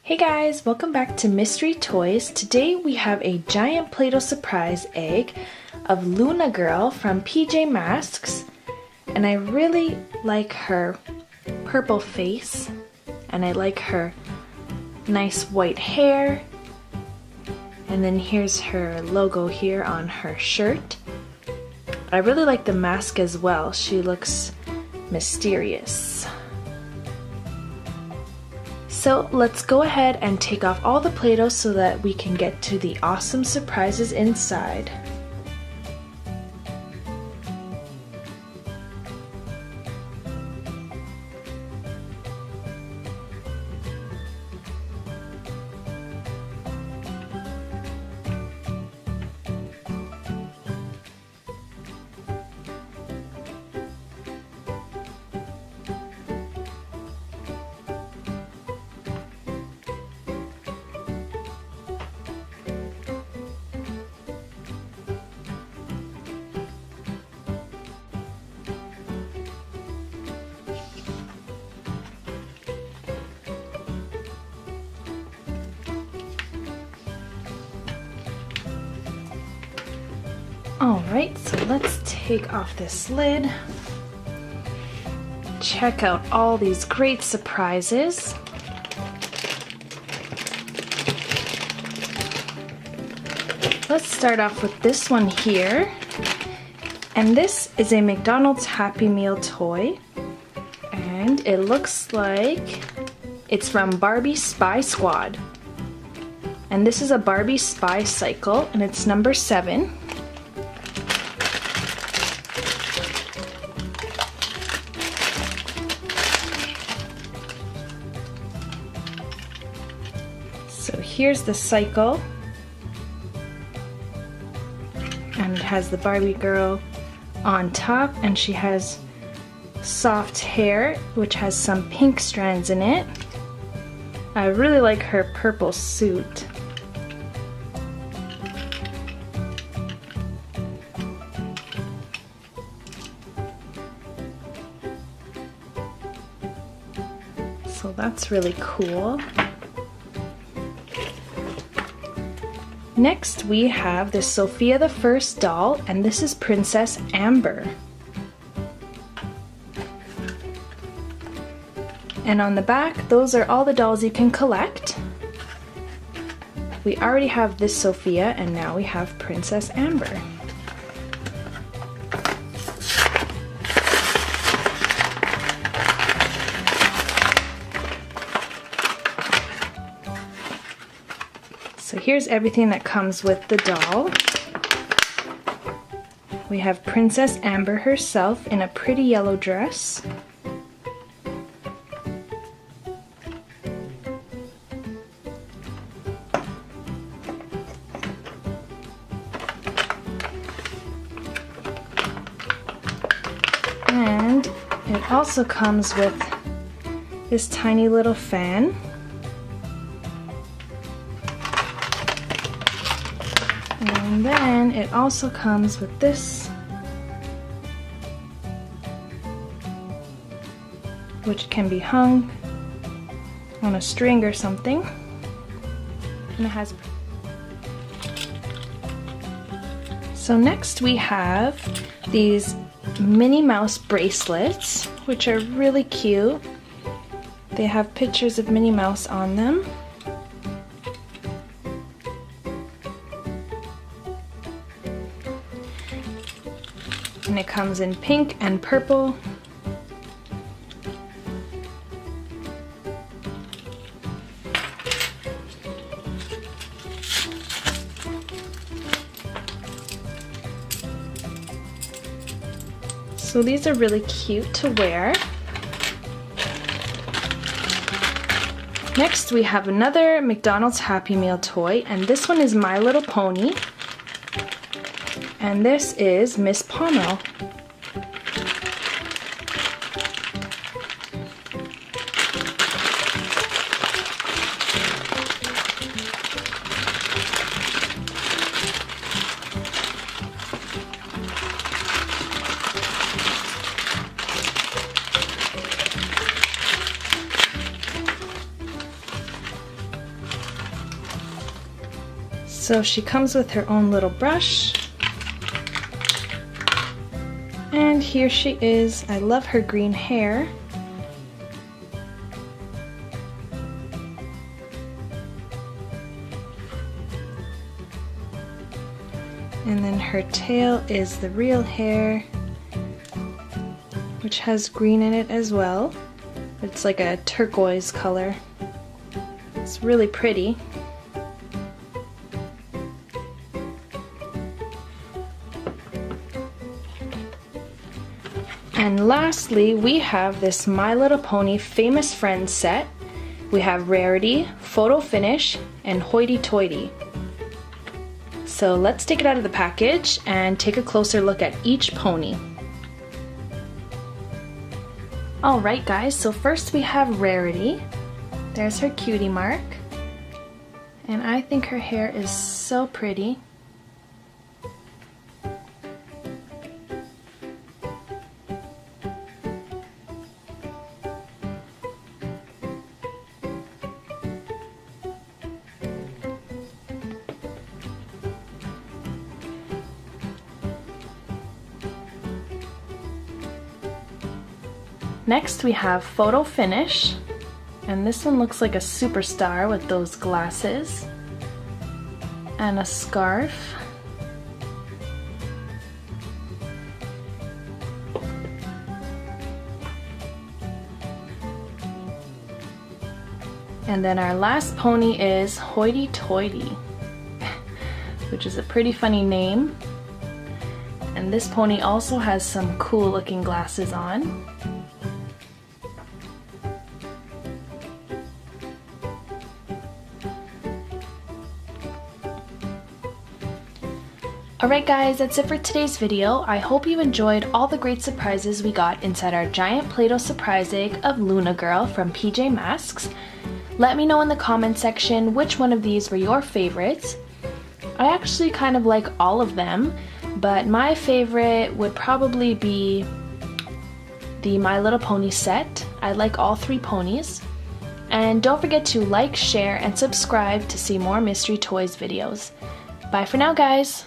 Hey guys, welcome back to Mystery Toys. Today we have a giant Play-Doh surprise egg of Lunagirl from PJ Masks, and I really like her purple face, and I like her nice white hair, and then here's her logo here on her shirt. I really like the mask as well. She looks mysterious. So let's go ahead and take off all the Play-Doh so that we can get to the awesome surprises inside. Alright, so let's take off this lid. Check out all these great surprises. Let's start off with this one here. And this is a McDonald's Happy Meal toy. And it looks like it's from Barbie Spy Squad. And this is a Barbie Spy Cycle, and it's number 7. So here's the cycle, and it has the Barbie girl on top, and she has soft hair which has some pink strands in it. I really like her purple suit. So that's really cool. Next we have the Sophia the First doll, and this is Princess Amber. And on the back, those are all the dolls you can collect. We already have this Sophia, and now we have Princess Amber. So here's everything that comes with the doll. We have Princess Amber herself in a pretty yellow dress. And it also comes with this tiny little fan. And then it also comes with this, which can be hung on a string or something. And it has. So next we have these Minnie Mouse bracelets, which are really cute. They have pictures of Minnie Mouse on them. And it comes in pink and purple. So these are really cute to wear. Next we have another McDonald's Happy Meal toy, and this one is My Little Pony. And this is Miss Pommel. So she comes with her own little brush. And here she is. I love her green hair. And then her tail is the real hair, which has green in it as well. It's like a turquoise color. It's really pretty. And lastly, we have this My Little Pony Famous Friends set. We have Rarity, Photo Finish, and Hoity Toity. So let's take it out of the package and take a closer look at each pony. Alright guys, so first we have Rarity. There's her cutie mark. And I think her hair is so pretty. Next we have Photo Finish, and this one looks like a superstar with those glasses and a scarf. And then our last pony is Hoity Toity, which is a pretty funny name. And this pony also has some cool looking glasses on. Alright guys, that's it for today's video. I hope you enjoyed all the great surprises we got inside our giant Play-Doh surprise egg of Lunagirl from PJ Masks. Let me know in the comment section which one of these were your favorites. I actually kind of like all of them, but my favorite would probably be the My Little Pony set. I like all three ponies. And don't forget to like, share, and subscribe to see more Mystery Toys videos. Bye for now guys!